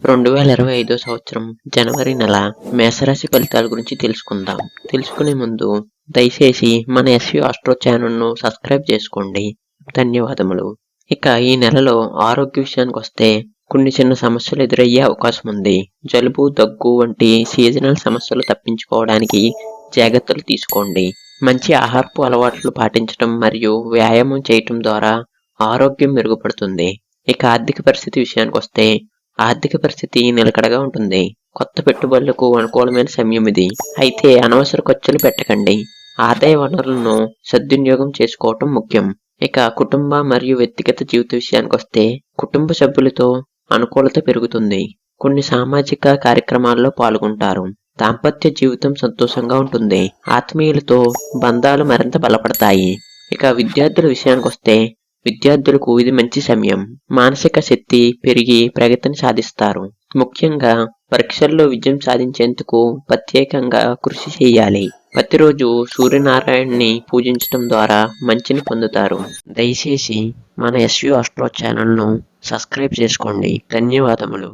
2025 సంవత్సరం జనవరి నెల మేషరాశి ఫలితాల గురించి తెలుసుకుందాం. తెలుసుకునే ముందు దయచేసి మన ఎస్వి ఆస్ట్రో ఛానల్ను సబ్స్క్రైబ్ చేసుకోండి. ధన్యవాదములు. ఇక ఈ నెలలో ఆరోగ్య విషయానికి వస్తే కొన్ని చిన్న సమస్యలు ఎదురయ్యే అవకాశం ఉంది. జలుబు, దగ్గు వంటి సీజనల్ సమస్యలు తప్పించుకోవడానికి జాగ్రత్తలు తీసుకోండి. మంచి ఆహారపు అలవాట్లు పాటించడం మరియు వ్యాయామం చేయటం ద్వారా ఆరోగ్యం మెరుగుపడుతుంది. ఇక ఆర్థిక పరిస్థితి విషయానికి వస్తే ఆర్థిక పరిస్థితి నిలకడగా ఉంటుంది. కొత్త పెట్టుబడులకు అనుకూలమైన సమయం ఇది. అయితే అనవసర ఖర్చులు పెట్టకండి. ఆదాయ వనరులను సద్వినియోగం చేసుకోవటం ముఖ్యం. ఇక కుటుంబ మరియు వ్యక్తిగత జీవిత విషయానికి వస్తే కుటుంబ సభ్యులతో అనుకూలత పెరుగుతుంది. కొన్ని సామాజిక కార్యక్రమాల్లో పాల్గొంటారు. దాంపత్య జీవితం సంతోషంగా ఉంటుంది. ఆత్మీయులతో బంధాలు మరింత బలపడతాయి. ఇక విద్యార్థుల విషయానికి వస్తే విద్యార్థులకు ఇది మంచి సమయం. మానసిక శక్తి పెరిగి ప్రగతిని సాధిస్తారు. ముఖ్యంగా పరీక్షల్లో విజయం సాధించేందుకు ప్రత్యేకంగా కృషి చేయాలి. ప్రతిరోజు సూర్యనారాయణని పూజించడం ద్వారా మంచిని పొందుతారు. దయచేసి మన ఎస్వి ఆస్ట్రో ఛానల్ను సబ్స్క్రైబ్ చేసుకోండి. ధన్యవాదములు.